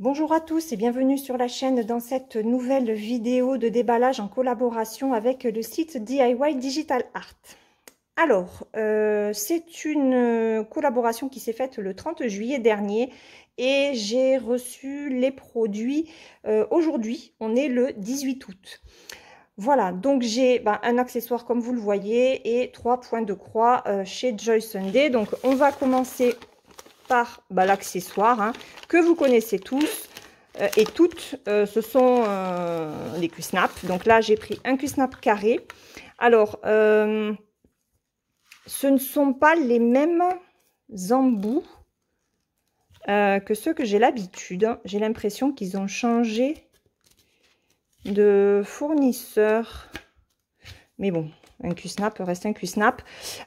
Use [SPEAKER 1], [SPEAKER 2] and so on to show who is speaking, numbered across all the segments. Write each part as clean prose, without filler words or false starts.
[SPEAKER 1] Bonjour à tous et bienvenue sur la chaîne dans cette nouvelle vidéo de déballage en collaboration avec le site DIY Digital Art. Alors, c'est une collaboration qui s'est faite le 30 juillet dernier et j'ai reçu les produits aujourd'hui, on est le 18 août. Voilà, donc j'ai un accessoire comme vous le voyez et 3 points de croix chez Joy Sunday. Donc on va commencer par l'accessoire que vous connaissez tous et toutes, ce sont les Q-snap. Donc là j'ai pris un Q-snap carré. Alors ce ne sont pas les mêmes embouts que ceux que j'ai l'habitude. J'ai l'impression qu'ils ont changé de fournisseur, mais bon, un Q-snap reste un Q-snap.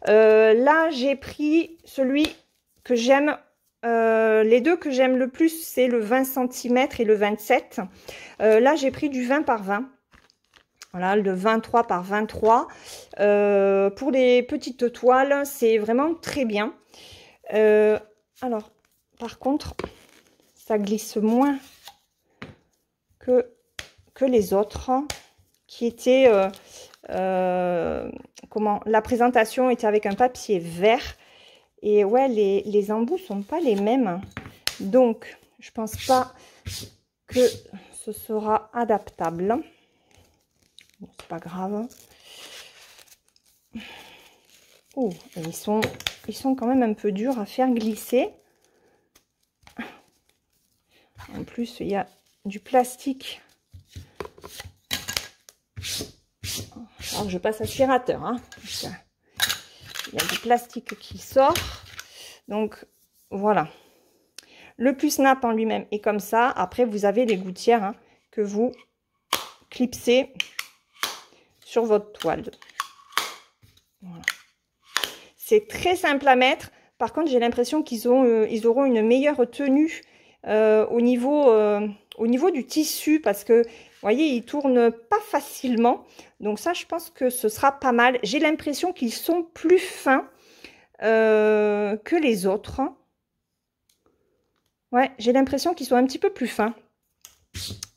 [SPEAKER 1] Là j'ai pris celui que j'aime. Les deux que j'aime le plus, c'est le 20 cm et le 27. Là, j'ai pris du 20 par 20. Voilà, le 23 par 23. Pour les petites toiles, c'est vraiment très bien. Alors, par contre, ça glisse moins que les autres qui étaient... la présentation était avec un papier vert. Et ouais, les embouts sont pas les mêmes. Donc, je pense pas que ce sera adaptable. Bon, c'est pas grave. Oh, ils sont quand même un peu durs à faire glisser. En plus, il y a du plastique. Alors, je passe aspirateur, hein. Il y a du plastique qui sort. Donc, voilà. Le Q-snap en lui-même est comme ça. Après, vous avez les gouttières que vous clipsez sur votre toile. Voilà. C'est très simple à mettre. Par contre, j'ai l'impression qu'ils auront une meilleure tenue au niveau du tissu. Parce que, vous voyez, ils ne tournent pas facilement. Donc ça, je pense que ce sera pas mal. J'ai l'impression qu'ils sont plus fins que les autres. Ouais, j'ai l'impression qu'ils sont un petit peu plus fins.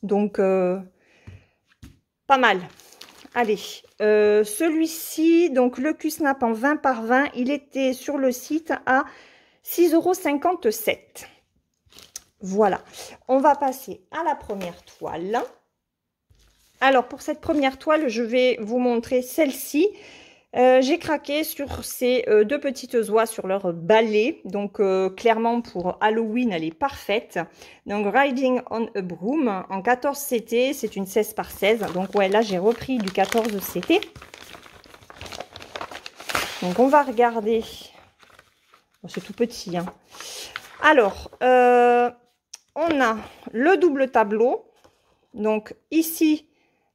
[SPEAKER 1] Donc, pas mal. Allez, celui-ci, donc le Q-snap en 20 par 20, il était sur le site à 6,57 €. Voilà, on va passer à la première toile. Alors, pour cette première toile, je vais vous montrer celle-ci. J'ai craqué sur ces deux petites oies sur leur balai. Donc, clairement, pour Halloween, elle est parfaite. Donc, Riding on a Broom en 14 CT. C'est une 16 par 16. Donc, ouais, là, j'ai repris du 14 CT. Donc, on va regarder. Oh, c'est tout petit, hein. Alors, on a le double tableau. Donc, ici,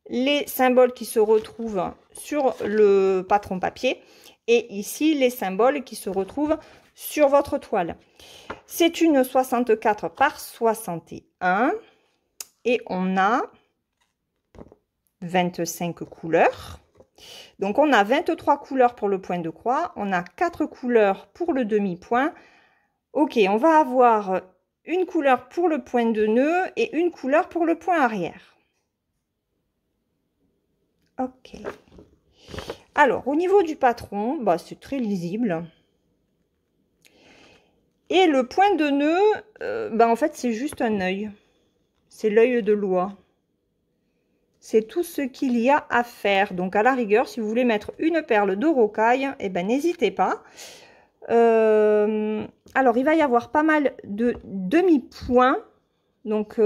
[SPEAKER 1] les symboles qui se retrouvent sur le patron papier et ici les symboles qui se retrouvent sur votre toile. C'est une 64 par 61 et on a 25 couleurs. Donc on a 23 couleurs pour le point de croix, on a 4 couleurs pour le demi-point. Ok, on va avoir une couleur pour le point de nœud et une couleur pour le point arrière. Ok. Alors, au niveau du patron, c'est très lisible. Et le point de nœud, en fait, c'est juste un œil. C'est l'œil de l'oie. C'est tout ce qu'il y a à faire. Donc, à la rigueur, si vous voulez mettre une perle de rocaille, n'hésitez pas. Alors, il va y avoir pas mal de demi-points. Donc,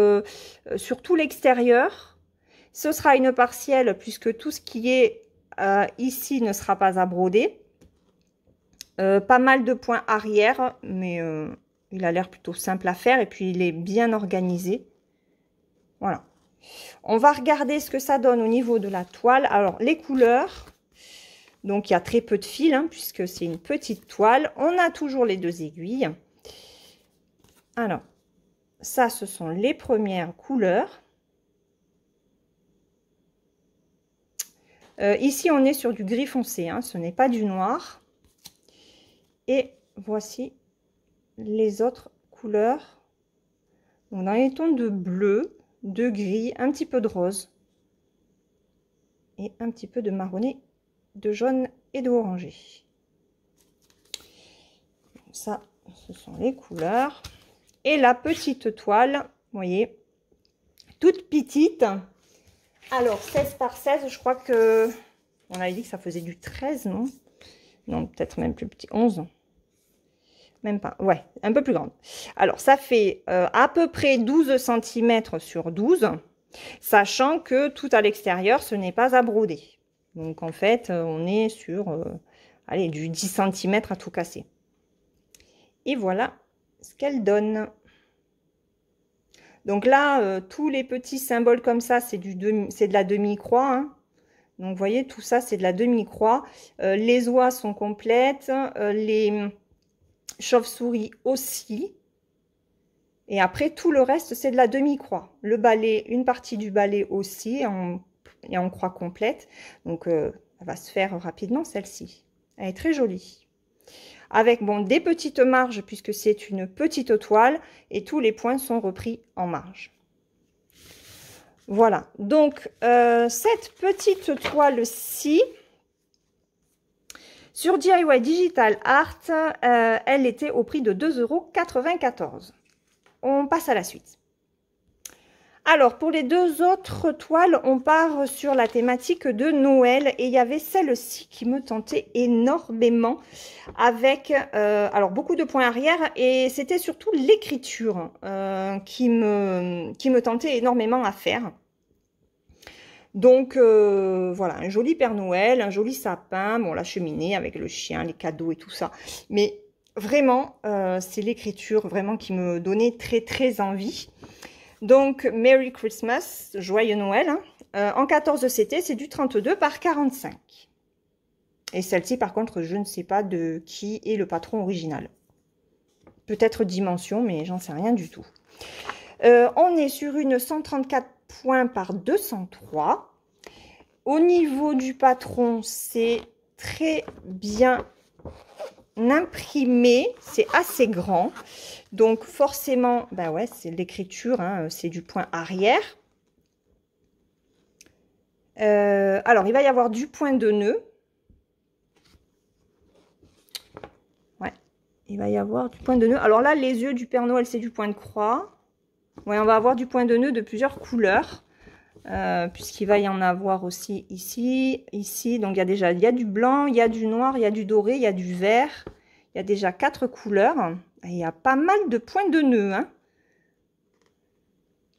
[SPEAKER 1] sur tout l'extérieur. Ce sera une partielle puisque tout ce qui est ici ne sera pas à broder. Pas mal de points arrière, mais il a l'air plutôt simple à faire et puis il est bien organisé. Voilà. On va regarder ce que ça donne au niveau de la toile. Alors, les couleurs. Donc, il y a très peu de fils puisque c'est une petite toile. On a toujours les deux aiguilles. Alors, ça, ce sont les premières couleurs. Ici, on est sur du gris foncé, ce n'est pas du noir. Et voici les autres couleurs Donc, dans les tons de bleu, de gris, un petit peu de rose. Et un petit peu de marronné, de jaune et de orangé. Ça, ce sont les couleurs. Et la petite toile, vous voyez, toute petite. Alors, 16 par 16, je crois que... On avait dit que ça faisait du 13, non? Non, peut-être même plus petit. 11. Même pas. Ouais, un peu plus grande. Alors, ça fait à peu près 12 cm sur 12, sachant que tout à l'extérieur, ce n'est pas à broder. Donc, en fait, on est sur allez, du 10 cm à tout casser. Et voilà ce qu'elle donne. Donc là, tous les petits symboles comme ça, c'est de la demi-croix. Hein. Donc, vous voyez, tout ça, c'est de la demi-croix. Les oies sont complètes. Les chauves-souris aussi. Et après, tout le reste, c'est de la demi-croix. Le balai, une partie du balai aussi, et en croix complète. Donc, elle va se faire rapidement, celle-ci. Elle est très jolie. Avec, bon, des petites marges, puisque c'est une petite toile, et tous les points sont repris en marge. Voilà. Donc, cette petite toile-ci, sur DIY Digital Art, elle était au prix de 2,94 €. On passe à la suite. Alors, pour les deux autres toiles, on part sur la thématique de Noël. Et il y avait celle-ci qui me tentait énormément avec alors beaucoup de points arrière. Et c'était surtout l'écriture qui me tentait énormément à faire. Donc, voilà, un joli Père Noël, un joli sapin, bon, la cheminée avec le chien, les cadeaux et tout ça. Mais vraiment, c'est l'écriture vraiment qui me donnait très, très envie. Donc, Merry Christmas, joyeux Noël. Hein. En 14 CT, c'est du 32 par 45. Et celle-ci, par contre, je ne sais pas de qui est le patron original. Peut-être Dimension, mais j'en sais rien du tout. On est sur une 134 points par 203. Au niveau du patron, c'est très bien imprimé, c'est assez grand. Donc forcément, ben ouais, c'est l'écriture, hein, c'est du point arrière. Alors, il va y avoir du point de nœud. Ouais, il va y avoir du point de nœud. Alors là, les yeux du Père Noël, c'est du point de croix. Ouais, on va avoir du point de nœud de plusieurs couleurs. Puisqu'il va y en avoir aussi ici, ici. Donc, il y a du blanc, il y a du noir, il y a du doré, il y a du vert. Il y a déjà 4 couleurs. Et il y a pas mal de points de nœud. Hein.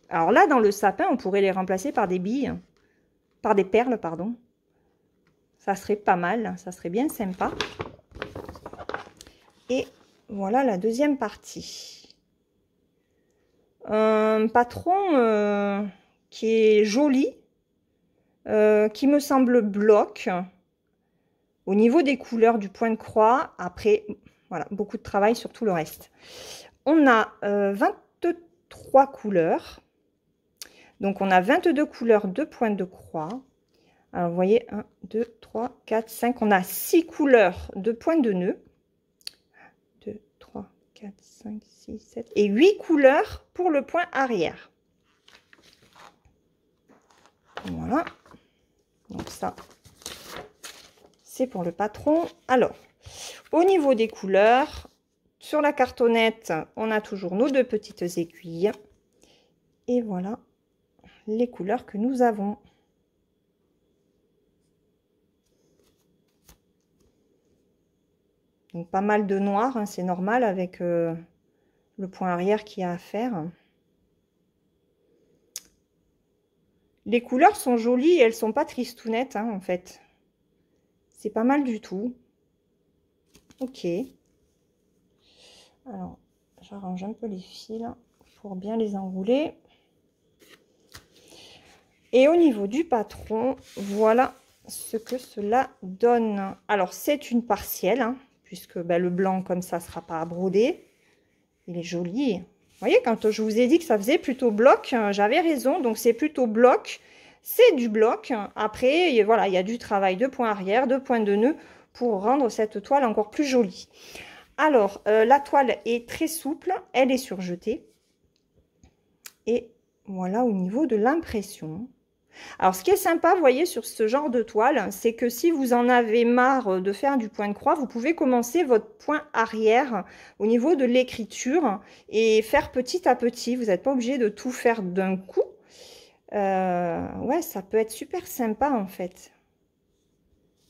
[SPEAKER 1] Alors là, dans le sapin, on pourrait les remplacer par des billes. Par des perles, pardon. Ça serait pas mal. Ça serait bien sympa. Et voilà la deuxième partie. Un patron qui est joli. Qui me semble bloc. Au niveau des couleurs du point de croix. Après, voilà, beaucoup de travail sur tout le reste. On a 23 couleurs. Donc, on a 22 couleurs de points de croix. Alors, vous voyez, 1, 2, 3, 4, 5. On a 6 couleurs de points de nœud. 1, 2, 3, 4, 5, 6, 7. Et 8 couleurs pour le point arrière. Voilà. Donc, ça, c'est pour le patron. Alors, au niveau des couleurs, sur la cartonnette, on a toujours nos deux petites aiguilles. Et voilà les couleurs que nous avons. Donc pas mal de noir, hein, c'est normal avec le point arrière qu'il y a à faire. Les couleurs sont jolies et elles sont pas tristounettes hein, en fait. C'est pas mal du tout. Ok. Alors, j'arrange un peu les fils pour bien les enrouler. Et au niveau du patron, voilà ce que cela donne. Alors, c'est une partielle, hein, puisque ben, le blanc, comme ça, ne sera pas à broder. Il est joli. Vous voyez, quand je vous ai dit que ça faisait plutôt bloc, j'avais raison. Donc, c'est plutôt bloc. C'est du bloc. Après, voilà, il y a du travail de point arrière, de point de nœud pour rendre cette toile encore plus jolie. Alors, la toile est très souple. Elle est surjetée. Et voilà au niveau de l'impression. Alors, ce qui est sympa, vous voyez, sur ce genre de toile, c'est que si vous en avez marre de faire du point de croix, vous pouvez commencer votre point arrière au niveau de l'écriture et faire petit à petit. Vous n'êtes pas obligé de tout faire d'un coup. Ouais, ça peut être super sympa, en fait.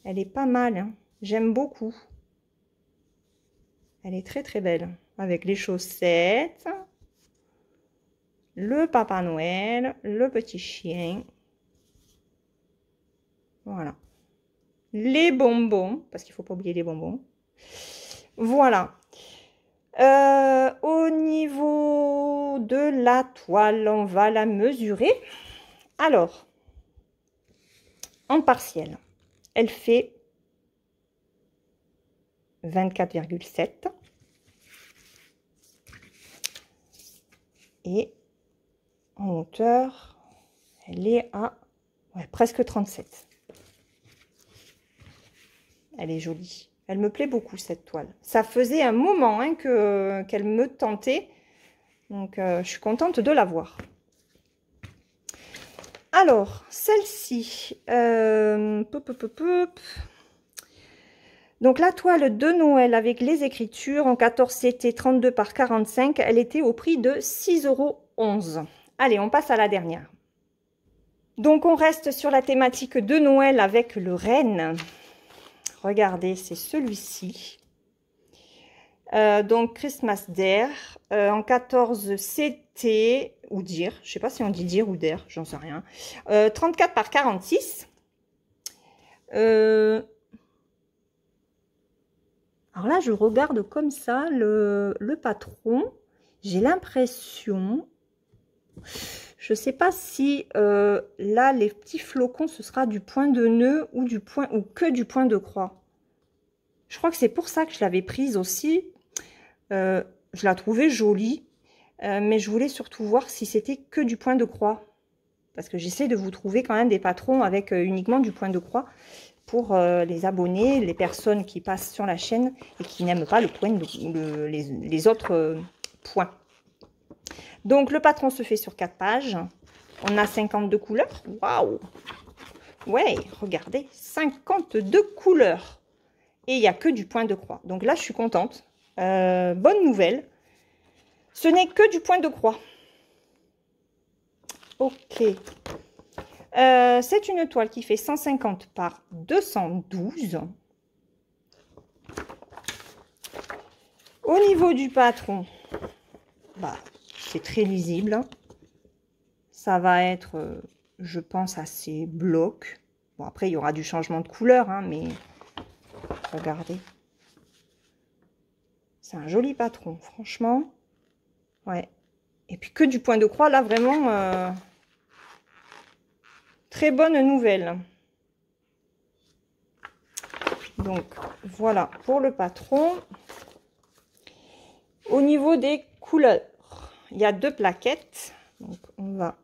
[SPEAKER 1] Elle est pas mal, hein. J'aime beaucoup. Elle est très, très belle. Avec les chaussettes, le Papa Noël, le petit chien. Voilà. Les bonbons, parce qu'il ne faut pas oublier les bonbons. Voilà. Au niveau de la toile, on va la mesurer. Alors, en partiel, elle fait 24,7. Et en hauteur, elle est à presque 37. Elle est jolie. Elle me plaît beaucoup, cette toile. Ça faisait un moment hein, qu'elle me tentait. Donc, je suis contente de la voir. Alors, celle-ci. Donc, la toile de Noël avec les écritures en 14 CT 32 par 45, elle était au prix de 6,11 €. Allez, on passe à la dernière. Donc, on reste sur la thématique de Noël avec le renne. Regardez, c'est celui-ci. Donc, Christmas Dare en 14 CT ou dire. Je ne sais pas si on dit dire ou dare, j'en sais rien. 34 par 46. Alors là, je regarde comme ça le patron. J'ai l'impression... Je ne sais pas si là, les petits flocons, ce sera du point de nœud ou que du point de croix. Je crois que c'est pour ça que je l'avais prise aussi. Je la trouvais jolie, mais je voulais surtout voir si c'était que du point de croix. Parce que j'essaie de vous trouver quand même des patrons avec uniquement du point de croix pour les abonnés, les personnes qui passent sur la chaîne et qui n'aiment pas les autres points. Donc, le patron se fait sur 4 pages. On a 52 couleurs. Waouh! Ouais, regardez, 52 couleurs. Et il n'y a que du point de croix. Donc là, je suis contente. Bonne nouvelle. Ce n'est que du point de croix. Ok. C'est une toile qui fait 150 par 212. Au niveau du patron, bah, c'est très lisible. Ça va être, je pense, assez bloc. Bon, après, il y aura du changement de couleur, hein, mais regardez. C'est un joli patron, franchement. Ouais. Et puis que du point de croix, là, vraiment, très bonne nouvelle. Donc, voilà pour le patron. Au niveau des couleurs, il y a 2 plaquettes. Donc, on va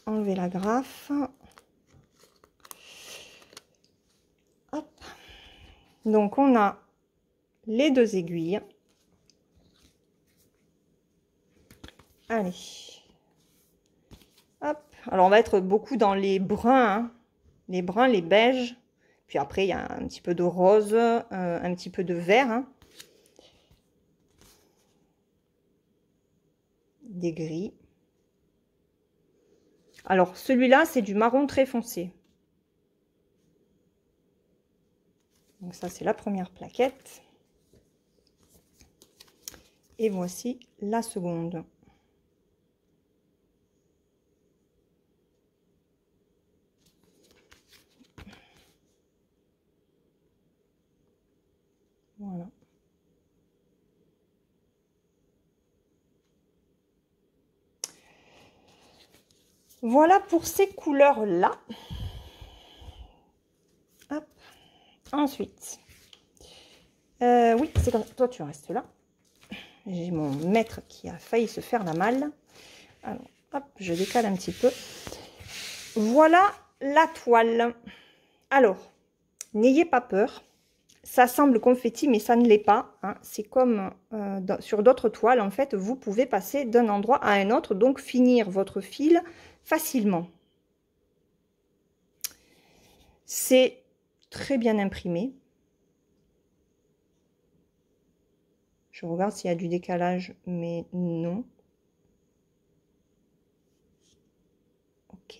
[SPEAKER 1] enlever la grappe. Hop. Donc, on a les 2 aiguilles. Allez. Hop. Alors, on va être beaucoup dans les bruns, hein. Les bruns, les beiges. Puis après, il y a un petit peu de rose, un petit peu de vert. Hein. Des gris. Alors, celui-là, c'est du marron très foncé. Donc ça, c'est la première plaquette. Et voici la seconde. Voilà. Voilà pour ces couleurs-là. Ensuite, oui, c'est comme ça. Toi, tu restes là. J'ai mon maître qui a failli se faire la malle. Alors, hop, je décale un petit peu. Voilà la toile. Alors, n'ayez pas peur. Ça semble confetti, mais ça ne l'est pas, hein. C'est comme sur d'autres toiles, en fait, vous pouvez passer d'un endroit à un autre, donc finir votre fil facilement. C'est très bien imprimé. Je regarde s'il y a du décalage, mais non. Ok.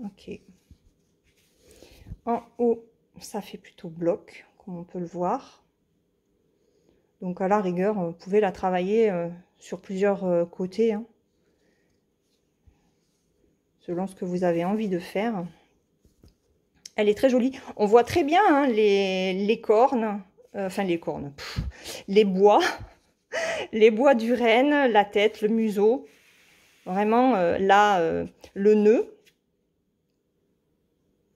[SPEAKER 1] Ok. En haut, ça fait plutôt bloc, comme on peut le voir. Donc à la rigueur, vous pouvez la travailler sur plusieurs côtés, hein, selon ce que vous avez envie de faire. Elle est très jolie. On voit très bien hein, les cornes, enfin les cornes, les bois, les bois du renne, la tête, le museau. Vraiment, là, le nœud.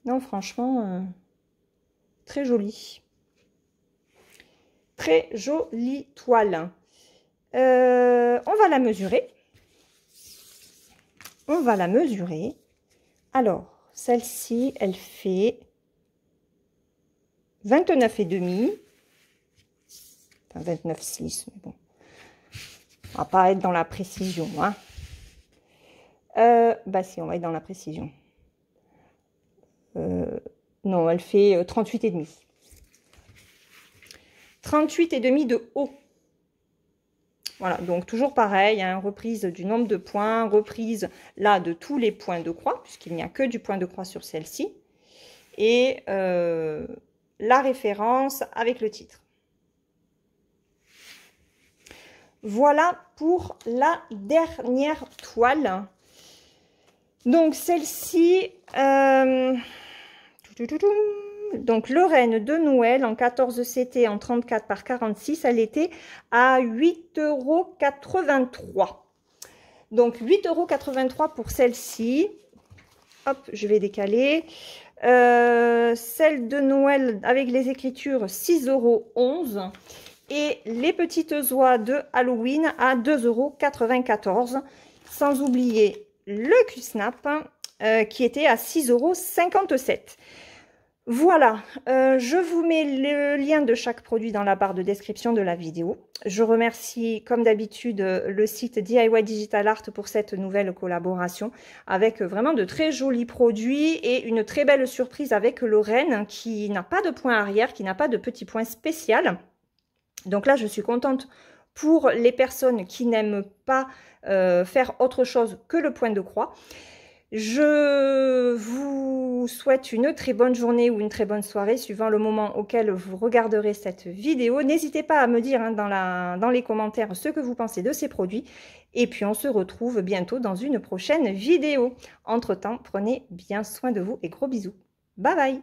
[SPEAKER 1] Non, franchement, très joli. Très jolie toile. On va la mesurer. On va la mesurer. Alors, celle-ci, elle fait 29,5. Enfin, 29,6, mais bon. On va pas être dans la précision, hein. Bah si, on va être dans la précision. Non, elle fait 38,5. 38,5 de haut. Voilà, donc toujours pareil, hein, reprise du nombre de points, reprise là de tous les points de croix, puisqu'il n'y a que du point de croix sur celle-ci. Et la référence avec le titre. Voilà pour la dernière toile. Donc celle-ci, donc le renne de Noël en 14 CT en 34 par 46, elle était à 8,83 €. Donc 8,83 € pour celle-ci. Hop, je vais décaler. Celle de Noël avec les écritures 6,11 € et les petites oies de Halloween à 2,94 €, sans oublier le Q-Snap qui était à 6,57 €. Voilà, je vous mets le lien de chaque produit dans la barre de description de la vidéo. Je remercie comme d'habitude le site DIY Digital Art pour cette nouvelle collaboration avec vraiment de très jolis produits et une très belle surprise avec le renne qui n'a pas de point arrière, qui n'a pas de petit point spécial. Donc là, je suis contente pour les personnes qui n'aiment pas faire autre chose que le point de croix. Je vous souhaite une très bonne journée ou une très bonne soirée, suivant le moment auquel vous regarderez cette vidéo. N'hésitez pas à me dire hein, dans les commentaires ce que vous pensez de ces produits. Et puis, on se retrouve bientôt dans une prochaine vidéo. Entre-temps, prenez bien soin de vous et gros bisous. Bye bye!